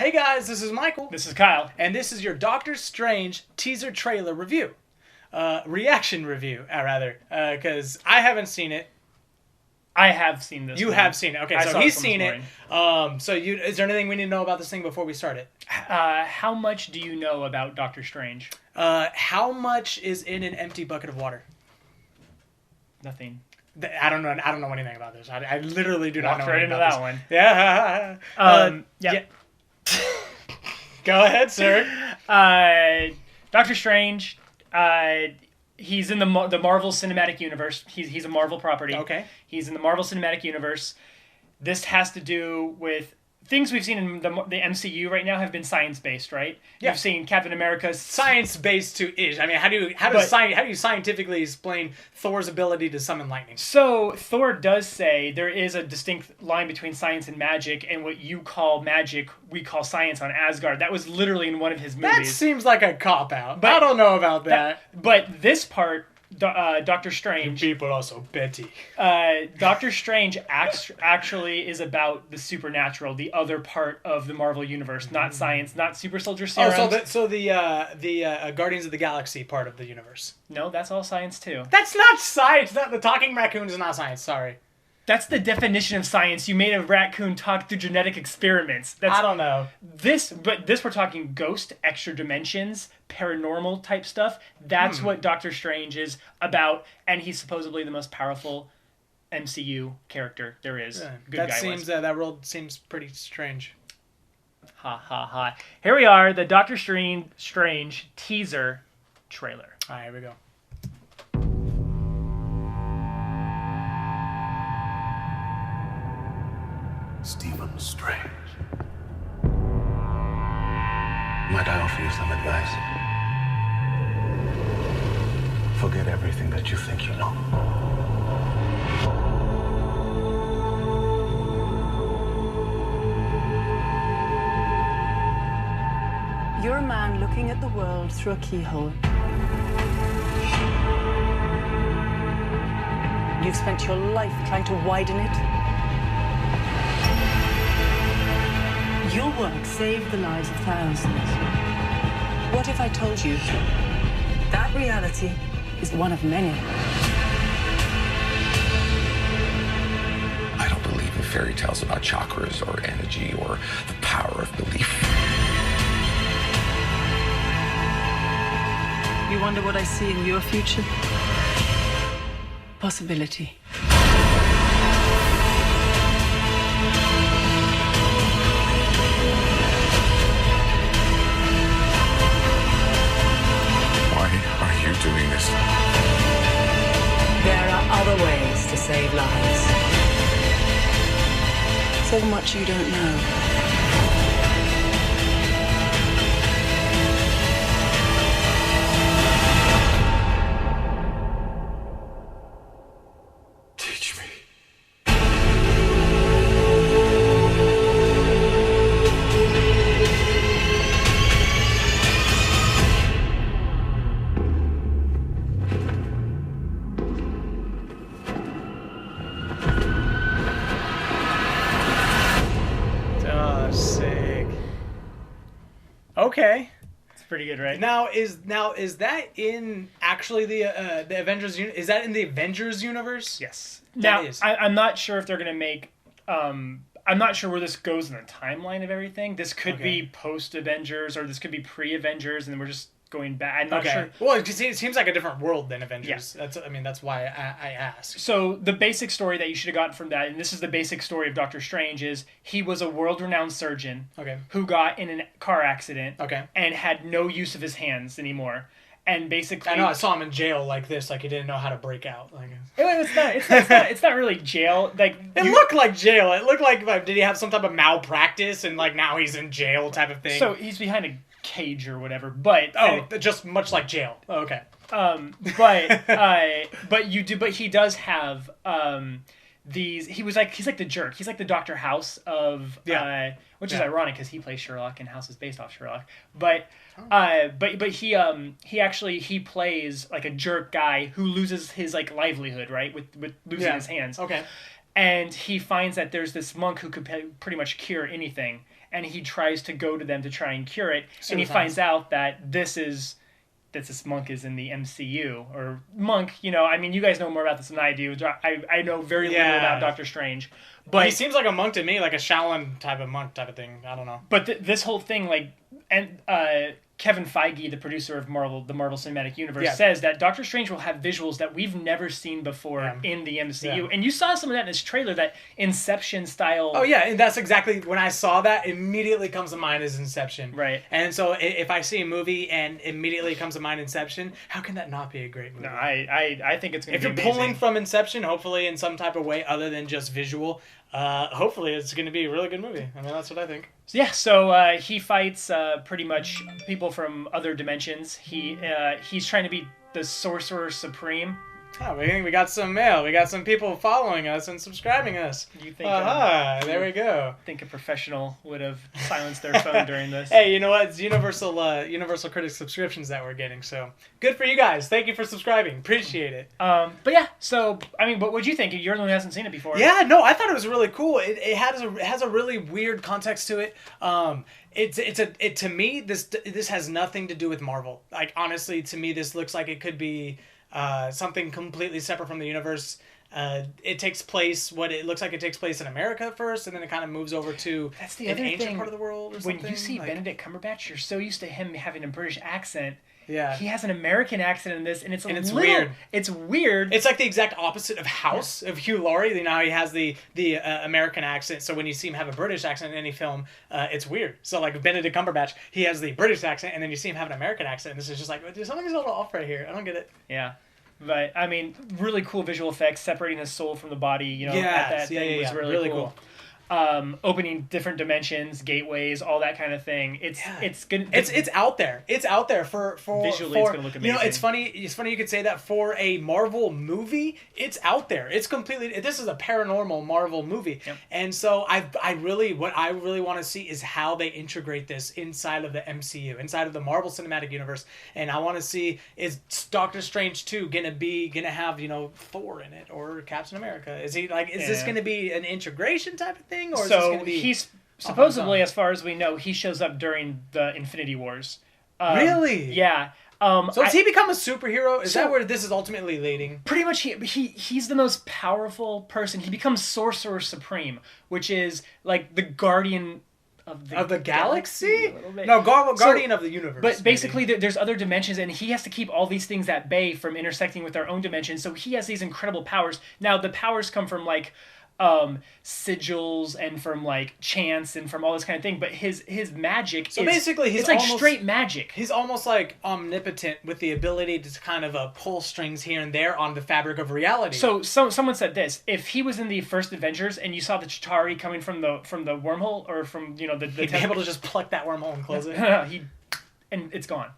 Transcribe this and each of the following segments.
Hey guys, this is Michael. This is Kyle. And this is your Doctor Strange teaser trailer review. Reaction review, rather. Because I haven't seen it. I have seen this. You have seen it. Okay, so he's seen it. Is there anything we need to know about this thing before we start it? How much do you know about Doctor Strange? How much is in an empty bucket of water? Nothing. I don't know anything about this. I literally do not know right anything into about that this. one. Yeah. Yeah. Go ahead, sir. Doctor Strange. He's in the Marvel Cinematic Universe. He's a Marvel property. Okay. He's in the Marvel Cinematic Universe. This has to do with things we've seen in the MCU right now have been science-based, right? Yeah. You've seen Captain America's Science-based to ish. I mean, how do you scientifically explain Thor's ability to summon lightning? So Thor does say there is a distinct line between science and magic, and what you call magic, we call science on Asgard. That was literally in one of his movies. That seems like a cop-out. But I don't know about that. But this part, Doctor Strange... You people are so petty. Doctor Strange actually is about the supernatural, the other part of the Marvel Universe, not science, not super soldier serums. Oh, so the Guardians of the Galaxy part of the universe. No, that's all science too. That's not science. The talking raccoon is not science. Sorry. That's the definition of science. You made a raccoon talk through genetic experiments. I don't know. This we're talking ghost, extra dimensions, paranormal type stuff. That's what Doctor Strange is about, and he's supposedly the most powerful MCU character there is. Yeah, that world seems pretty strange. Ha ha ha. Here we are, the Doctor Strange teaser trailer. All right, here we go. Stephen Strange. Might I offer you some advice? Forget everything that you think you know. You're a man looking at the world through a keyhole. You've spent your life trying to widen it. Your work saved the lives of thousands. What if I told you that reality is one of many? I don't believe in fairy tales about chakras or energy or the power of belief. You wonder what I see in your future? Possibility. Doing this. There are other ways to save lives. So much you don't know. Teach me. Okay. It's pretty good, right? Now is that in actually the Avengers? Is that in the Avengers universe? Yes. That Now is. I'm not sure if they're gonna make. I'm not sure where this goes in the timeline of everything. This could be post Avengers, or this could be pre Avengers, and we're just going back. I'm not sure. Well, it seems like a different world than Avengers. Yeah. That's why I asked. So the basic story that you should have gotten from that, and this is the basic story of Doctor Strange, is he was a world-renowned surgeon who got in a car accident and had no use of his hands anymore. And basically, I know I saw him in jail like this, like he didn't know how to break out. Like it's not really jail. Like it looked like jail. It looked like did he have some type of malpractice and like now he's in jail type of thing. So he's behind a cage or whatever. But just much like jail. Oh, okay. But he does have he's like the jerk. He's like the Dr. House of which is ironic because he plays Sherlock and House is based off Sherlock. But he plays like a jerk guy who loses his like livelihood, right, with losing his hands. Okay. And he finds that there's this monk who could pretty much cure anything. and he tries to go to them to try and cure it, Super and he fast. finds out that this monk is in the MCU, or monk, I mean, you guys know more about this than I do. I know very little Yeah. about Doctor Strange, but He seems like a monk to me, like a Shaolin type of monk type of thing. I don't know. But this whole thing, like, and Kevin Feige, the producer of the Marvel Cinematic Universe, says that Doctor Strange will have visuals that we've never seen before in the MCU. Yeah. And you saw some of that in this trailer, that Inception style. Oh yeah, and that's exactly when I saw that. Immediately comes to mind is Inception. Right. And so if I see a movie and immediately comes to mind Inception, how can that not be a great movie? No, I think it's going If to be you're amazing. pulling from Inception, hopefully in some type of way other than just visual, hopefully it's going to be a really good movie. I mean, that's what I think. So he fights pretty much people from other dimensions. He's trying to be the Sorcerer Supreme. Oh, we got some mail. We got some people following us and subscribing us. You think? There we go. I think a professional would have silenced their phone during this. Hey, you know what? It's Universal Critic subscriptions that we're getting. So good for you guys. Thank you for subscribing. Appreciate it. But yeah. So I mean, what would you think? You're the one who hasn't seen it before. Yeah, no, I thought it was really cool. It has a really weird context to it. To me, this has nothing to do with Marvel. Like, honestly, to me, this looks like it could be something completely separate from the universe. It takes place. It looks like it takes place in America first, and then it kind of moves over to That's the an other ancient thing. part of the world or something. When you see like, Benedict Cumberbatch, you're so used to him having a British accent. Yeah. He has an American accent in this, and it's it's little, weird. It's weird. It's like the exact opposite of House, of Hugh Laurie. You know how he has the American accent, so when you see him have a British accent in any film, it's weird. So like Benedict Cumberbatch, he has the British accent, and then you see him have an American accent, and this is just like, something's a little off right here. I don't get it. Yeah. But, I mean, really cool visual effects, separating the soul from the body, Yes, that thing was really cool. Opening different dimensions, gateways, all that kind of thing. It's good. It's out there. It's out there for Visually, it's gonna look You know, amazing. it's funny you could say that for a Marvel movie. It's out there. It's completely. This is a paranormal Marvel movie, Yep. and so what I really want to see is how they integrate this inside of the MCU, inside of the Marvel Cinematic Universe, and I want to see, is Doctor Strange 2 gonna have Thor in it or Captain America? Is he is this gonna be an integration type of thing? Or is this So gonna be he's supposedly, as far as we know, he shows up during the Infinity Wars. Really? Yeah. So has he become a superhero? Is So- that where this is ultimately leading? Pretty much, he's the most powerful person. He becomes Sorcerer Supreme, which is like the guardian of the galaxy? a little bit. No, Guardian of the Universe. But basically, there's other dimensions, and he has to keep all these things at bay from intersecting with our own dimension. So he has these incredible powers. Now, the powers come from sigils and from chance and from all this kind of thing. But his magic. So basically, he's it's like almost straight magic. He's almost like omnipotent with the ability to kind of pull strings here and there on the fabric of reality. So someone said this: if he was in the first Avengers and you saw the Chitauri coming from the wormhole, or from the he'd be able to just pluck that wormhole and close it. and it's gone.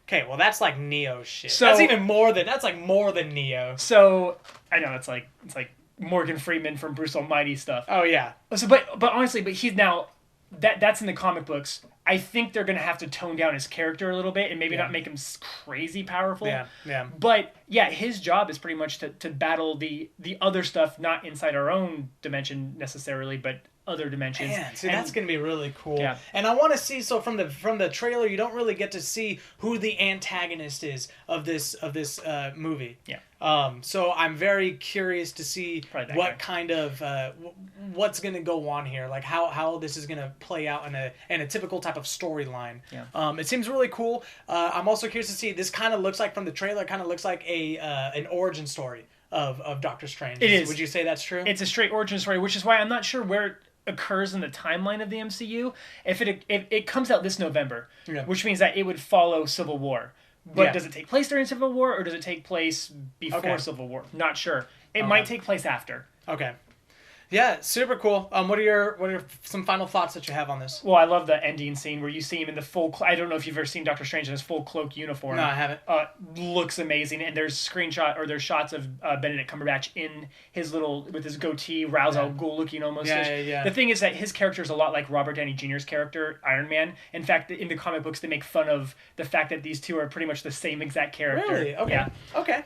Okay, well that's like Neo shit. So- That's more than Neo. So I know it's like Morgan Freeman from Bruce Almighty stuff. Oh yeah. So, but honestly, he's now that's in the comic books. I think they're gonna have to tone down his character a little bit and maybe not make him crazy powerful. Yeah. But yeah, his job is pretty much to battle the other stuff, not inside our own dimension necessarily, but other dimensions. Man, see, that's gonna be really cool. Yeah. And I want to see. So from the trailer, you don't really get to see who the antagonist is of this movie. Yeah. So I'm very curious to see Probably that what guy. kind of what's gonna go on here, like how this is gonna play out in a typical type of storyline. Yeah. It seems really cool. I'm also curious to see. This kind of looks like, from the trailer, kind of looks like an origin story of Doctor Strange. It is. Would you say that's true? It's a straight origin story, which is why I'm not sure where it occurs in the timeline of the MCU. If it comes out this November, Yeah. which means that it would follow Civil War. But Yeah. does it take place during Civil War, or does it take place before Okay. Civil War? Not sure. It might take place after. Okay. Yeah, super cool. What are some final thoughts that you have on this? Well, I love the ending scene where you see him in the full. I don't know if you've ever seen Doctor Strange in his full cloak uniform. No, I haven't. Looks amazing, and there's there's shots of Benedict Cumberbatch in his with his goatee, Ra's al Ghul looking almost. Yeah. The thing is that his character is a lot like Robert Downey Jr.'s character, Iron Man. In fact, in the comic books, they make fun of the fact that these two are pretty much the same exact character. Really? Okay. Yeah. Okay.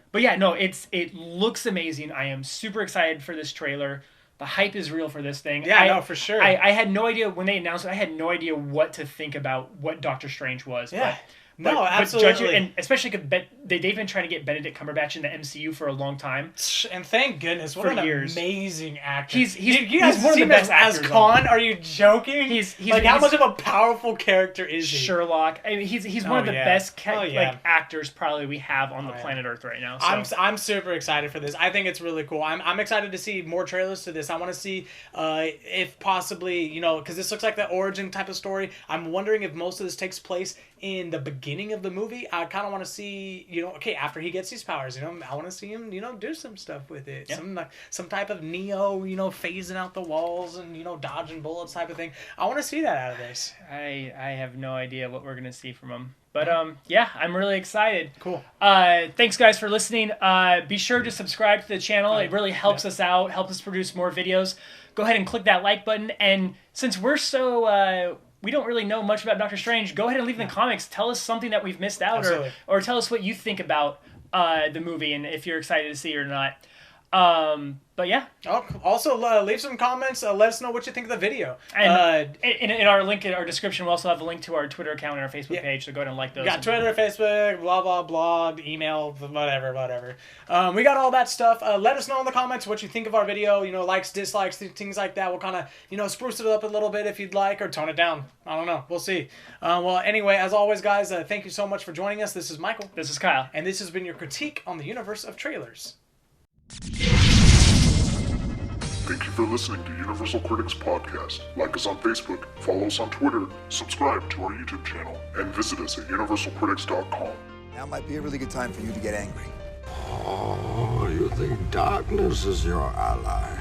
But yeah, no, it looks amazing. I am super excited for this trailer. The hype is real for this thing. Yeah, no, for sure. I had no idea when they announced it. I had no idea what to think about what Doctor Strange was. Yeah. But, No, absolutely. But and especially because they've been trying to get Benedict Cumberbatch in the MCU for a long time. And thank goodness, what an years. amazing actor. He's one of the best as actors. Khan. Are you joking? He's like how much of a powerful character is he? Sherlock. I mean, he's one of the best actors probably we have on the planet Earth right now. So. I'm super excited for this. I think it's really cool. I'm excited to see more trailers to this. I want to see if possibly, because this looks like the origin type of story. I'm wondering if most of this takes place in the beginning of the movie. I kind of want to see, after he gets these powers, I want to see him, do some stuff with it. Yeah. Some type of Neo, phasing out the walls and, dodging bullets type of thing. I want to see that out of this. I have no idea what we're going to see from him. But, I'm really excited. Cool. Thanks, guys, for listening. Be sure to subscribe to the channel. It really helps us out, helps us produce more videos. Go ahead and click that like button. And since we're so... we don't really know much about Doctor Strange. Go ahead and leave in the comments. Tell us something that we've missed out, or tell us what you think about the movie and if you're excited to see it or not. But yeah. Oh, also, leave some comments. Let us know what you think of the video. And in our link in our description, we'll also have a link to our Twitter account and our Facebook page. So go ahead and like those. We got Twitter, Facebook, blah, blah, blog, email, whatever. We got all that stuff. Let us know in the comments what you think of our video. Likes, dislikes, things like that. We'll kind of, spruce it up a little bit if you'd like, or tone it down. I don't know. We'll see. Well, anyway, as always, guys, thank you so much for joining us. This is Michael. This is Kyle. And this has been your critique on the universe of trailers. Thank you for listening to Universal Critics Podcast. Like us on Facebook, follow us on Twitter, subscribe to our YouTube channel, and visit us at universalcritics.com. Now might be a really good time for you to get angry. Oh, you think darkness is your ally?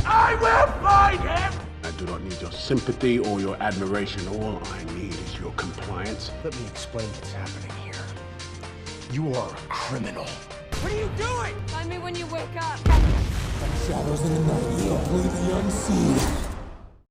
I will find him! I do not need your sympathy or your admiration. All I need is your compliance. Let me explain what's happening here. You are a criminal. What are you doing? Find me when you wake up. Shadows in the night, completely unseen.